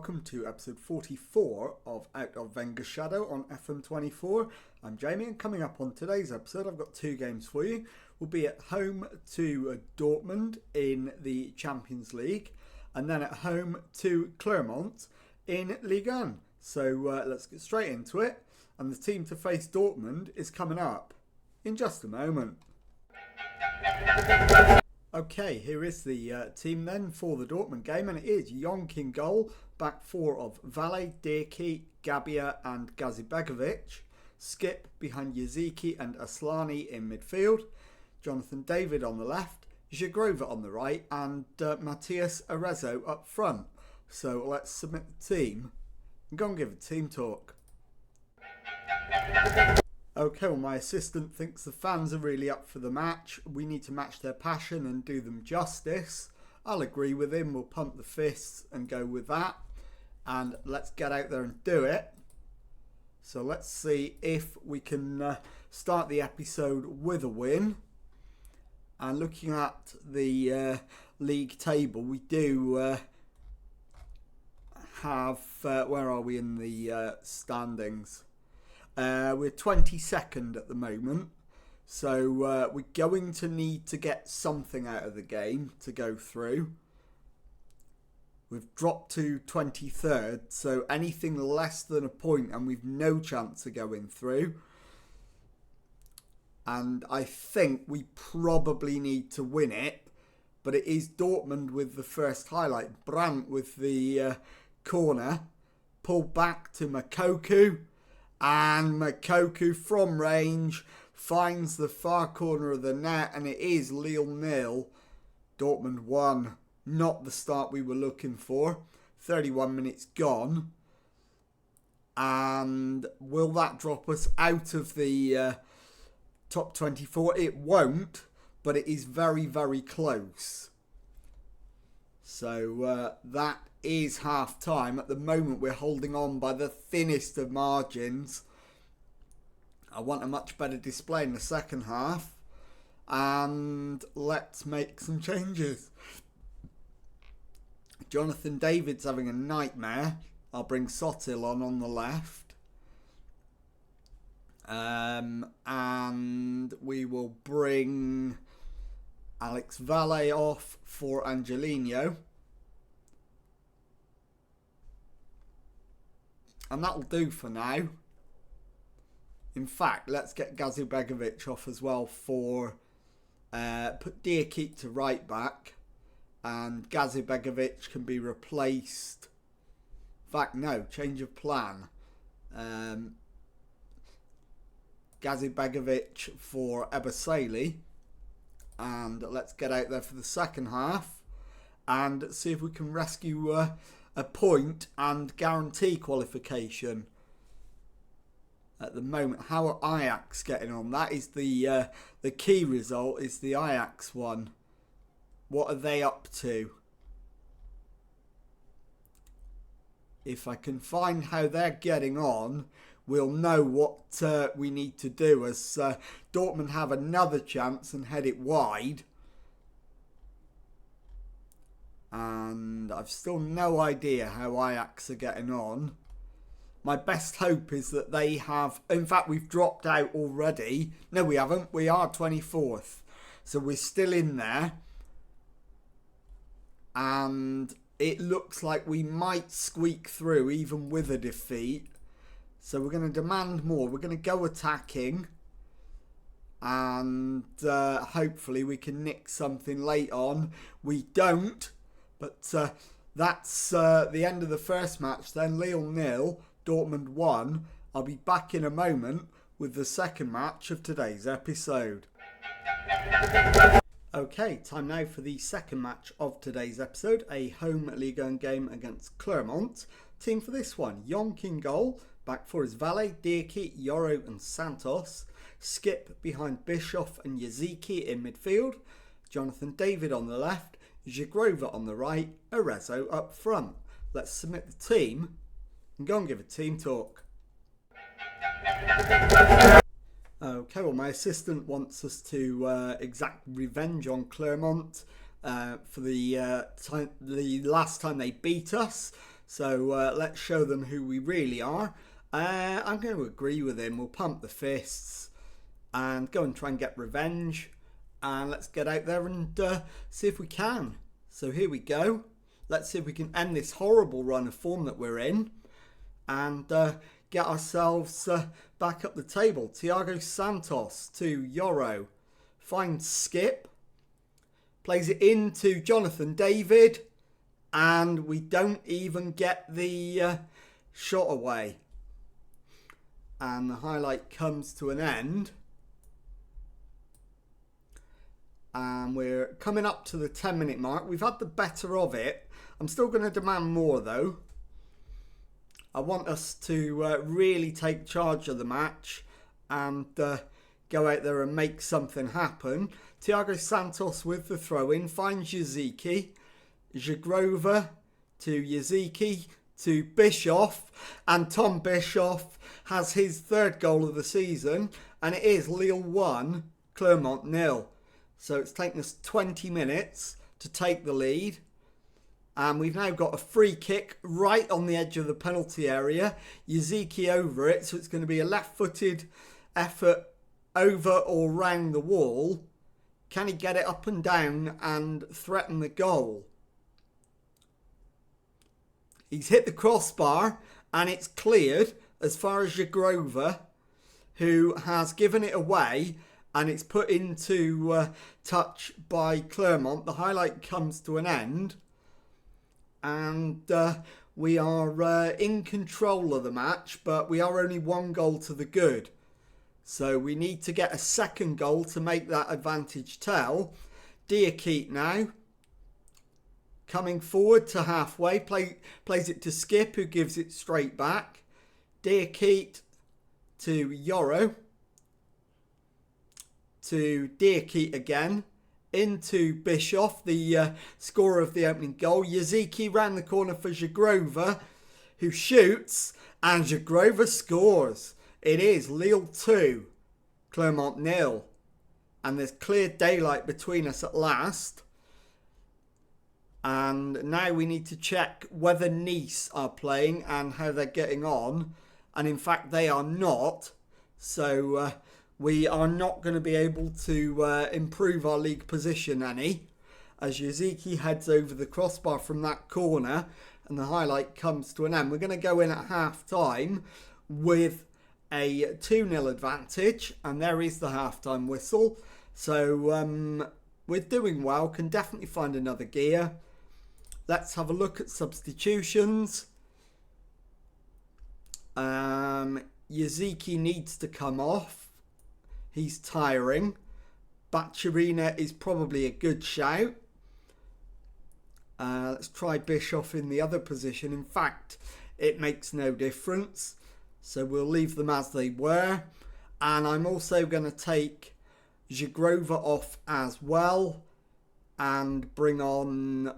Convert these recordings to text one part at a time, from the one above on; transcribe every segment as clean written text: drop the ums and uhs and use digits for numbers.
welcome to episode 44 of Out of Wenger's Shadow on FM24. I'm Jamie, and coming up on today's episode, I've got two games for you. We'll be at home to Dortmund in the Champions League, and then at home to Clermont in Ligue. So let's get straight into it. And the team to face Dortmund is coming up in just a moment. Okay, here is the team then for the Dortmund game, and it is Jonk in goal, back four of Valle, Dirki, Gabia and Gazibegovic, Skip behind Yaziki and Aslani in midfield, Jonathan David on the left, Zagrova on the right and Matthias Arezzo up front. So let's submit the team and go and give a team talk. Okay, well, my assistant thinks the fans are really up for the match. We need to match their passion and do them justice. I'll agree with him. We'll pump the fists and go with that. And let's get out there and do it. So let's see if we can start the episode with a win. And looking at the league table, we do have... where are we in the standings? We're 22nd at the moment, so we're going to need to get something out of the game to go through. We've dropped to 23rd, so anything less than a point and we've no chance of going through. And I think we probably need to win it, but it is Dortmund with the first highlight. Brandt with the corner, pulled back to Makoku. And Makoku from range finds the far corner of the net, and it is Lille 0, Dortmund 1. Not the start we were looking for. 31 minutes gone. And will that drop us out of the top 24? It won't, but it is very, very close. So that is half time. At the moment we're holding on by the thinnest of margins. I want a much better display in the second half, and let's make some changes. Jonathan David's having a nightmare. I'll bring Sotil on the left, and we will bring Alex Valle off for Angelino. And that'll do for now. In fact, let's get Gazibegovic off as well for... put Dirki to right back. And Gazibegovic can be replaced... In fact, no, change of plan. Gazibegovic for Ebaseli. And let's get out there for the second half. And see if we can rescue... a point and guarantee qualification. At the moment, how are Ajax getting on? That is the key result, is the Ajax one. What are they up to? If I can find how they're getting on, we'll know what we need to do, as Dortmund have another chance and head it wide. And I've still no idea how Ajax are getting on. My best hope is that they have... In fact, we've dropped out already. No, we haven't. We are 24th. So we're still in there. And it looks like we might squeak through even with a defeat. So we're going to demand more. We're going to go attacking. And hopefully we can nick something late on. We don't. But that's the end of the first match then. Lille 0, Dortmund 1. I'll be back in a moment with the second match of today's episode. Okay, time now for the second match of today's episode. A home Ligue game against Clermont. Team for this one, Jonk in goal. Back four is Valle, Dirki, Yoro and Santos. Skip behind Bischoff and Yaziki in midfield. Jonathan David on the left. Zagrova on the right, Arezzo up front. Let's submit the team and go and give a team talk. Okay, well, my assistant wants us to exact revenge on Clermont for the last time they beat us. So let's show them who we really are. I'm going to agree with him. We'll pump the fists and go and try and get revenge. And let's get out there and see if we can. So here we go. Let's see if we can end this horrible run of form that we're in. And get ourselves back up the table. Thiago Santos to Yoro. Finds Skip. Plays it into Jonathan David. And we don't even get the shot away. And the highlight comes to an end. And we're coming up to the 10-minute mark. We've had the better of it. I'm still going to demand more though. I want us to really take charge of the match and go out there and make something happen. Thiago Santos with the throw-in finds Yaziki. Zagrova to Yaziki to Bischoff, and Tom Bischoff has his third goal of the season, and it is Lille 1, Clermont 0. So it's taken us 20 minutes to take the lead, and we've now got a free kick right on the edge of the penalty area. Yaziki over it, so it's going to be a left-footed effort over or round the wall. Can he get it up and down and threaten the goal? He's hit the crossbar and it's cleared as far as Zagrova, who has given it away, and it's put into touch by Clermont. The highlight comes to an end and we are in control of the match, but we are only 1 goal to the good. So we need to get a second goal to make that advantage tell. Diakite now. Coming forward to halfway, plays it to Skip, who gives it straight back. Diakite to Yoro. To Diakite again. Into Bischoff, the scorer of the opening goal. Yaziki round the corner for Zagrova, who shoots, and Zagrova scores. It is Lille 2, Clermont 0. And there's clear daylight between us at last. And now we need to check whether Nice are playing and how they're getting on. And in fact, they are not. So we are not going to be able to improve our league position any. As Yaziki heads over the crossbar from that corner. And the highlight comes to an end. We're going to go in at half-time with a 2-0 advantage. And there is the half-time whistle. So we're doing well. Can definitely find another gear. Let's have a look at substitutions. Yaziki needs to come off. He's tiring. Bacciarina is probably a good shout. Let's try Bischoff in the other position. In fact, it makes no difference. So we'll leave them as they were. And I'm also going to take Zagrova off as well. And bring on...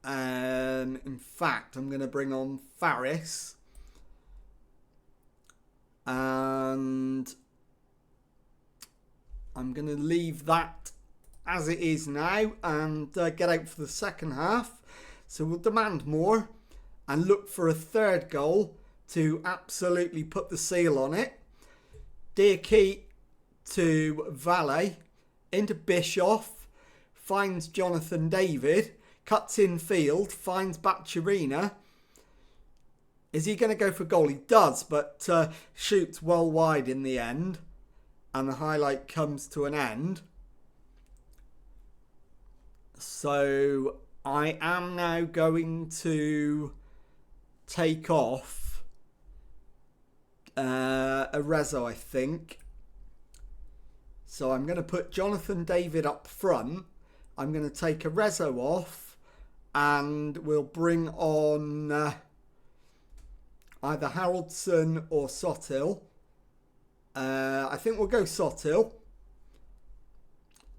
in fact, I'm going to bring on Faris. And I'm going to leave that as it is now and get out for the second half. So we'll demand more and look for a third goal to absolutely put the seal on it. Diakite to Valle. Into Bischoff. Finds Jonathan David. Cuts in field, finds Bacciarina. Is he going to go for goal? He does, but shoots well wide in the end. And the highlight comes to an end. So I am now going to take off Arezzo, I think. So I'm going to put Jonathan David up front. I'm going to take Arezzo off. And we'll bring on either Haraldson or Sotil. I think we'll go Sotil.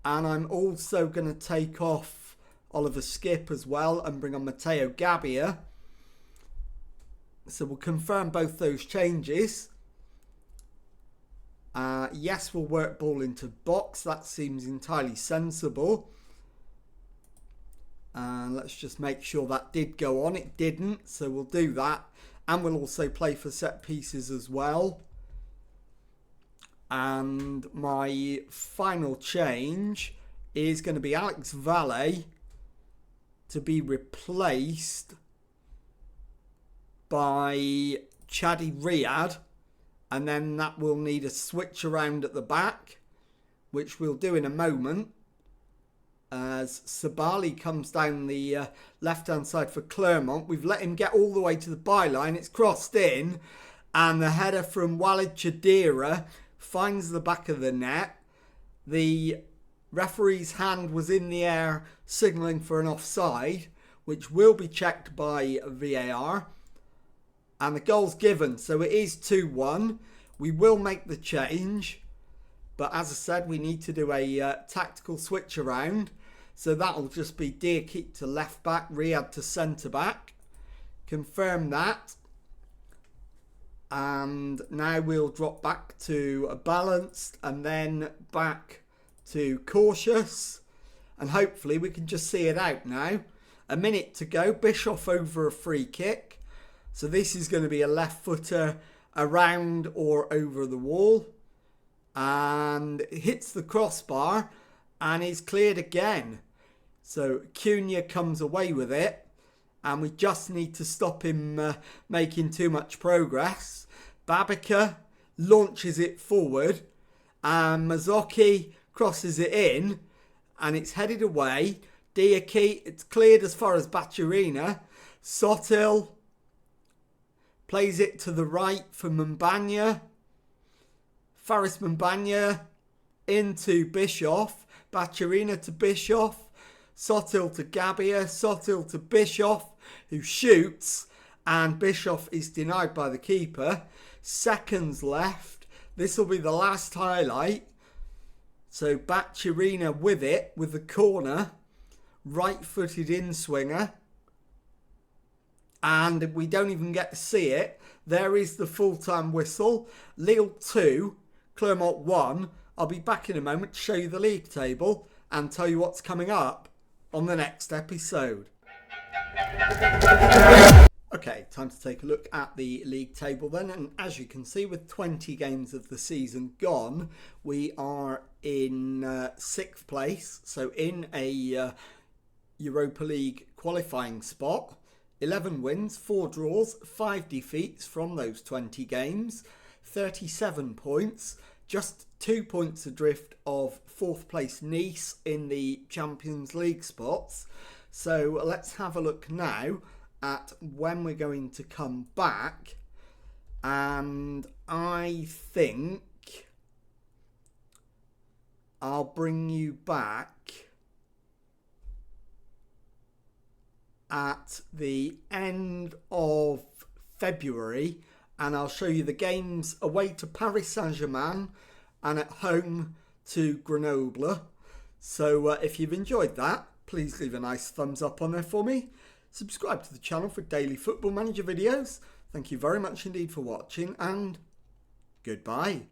And I'm also going to take off Oliver Skip as well and bring on Matteo Gabbia. So we'll confirm both those changes. Yes, we'll work ball into box. That seems entirely sensible. And let's just make sure that did go on. It didn't, so we'll do that. And we'll also play for set pieces as well. And my final change is going to be Alex Valle to be replaced by Chadi Riyad. And then that will need a switch around at the back, which we'll do in a moment. As Sabali comes down the left-hand side for Clermont. We've let him get all the way to the byline. It's crossed in. And the header from Walid Chadira finds the back of the net. The referee's hand was in the air signalling for an offside, which will be checked by VAR. And the goal's given. So it is 2-1. We will make the change. But as I said, we need to do a tactical switch around. So that'll just be Diakite to left back, Riyad to centre back. Confirm that. And now we'll drop back to a balanced and then back to cautious. And hopefully we can just see it out now. A minute to go. Bischoff over a free kick. So this is going to be a left footer around or over the wall. And it hits the crossbar and is cleared again. So Cunha comes away with it. And we just need to stop him making too much progress. Babica launches it forward. And Mazzocchi crosses it in. And it's headed away. Diakite, it's cleared as far as Bacciarina. Sotil plays it to the right for Mbanya. Faris Mbanya into Bischoff. Bacciarina to Bischoff. Sotil to Gabbia. Sotil to Bischoff, who shoots. And Bischoff is denied by the keeper. Seconds left. This will be the last highlight. So Bacciarina with it, with the corner. Right-footed in-swinger. And we don't even get to see it. There is the full-time whistle. Lille 2, Clermont 1. I'll be back in a moment to show you the league table and tell you what's coming up on the next episode. Okay, time to take a look at the league table then. And as you can see, with 20 games of the season gone, we are in 6th place. So in a Europa League qualifying spot. 11 wins, 4 draws, 5 defeats from those 20 games. 37 points. Just 2 points adrift of 4th place Nice in the Champions League spots. So let's have a look now at when we're going to come back. And I think I'll bring you back at the end of February, and I'll show you the games away to Paris Saint-Germain and at home to Grenoble. So if you've enjoyed that, please leave a nice thumbs up on there for me. Subscribe to the channel for daily Football Manager videos. Thank you very much indeed for watching, and goodbye.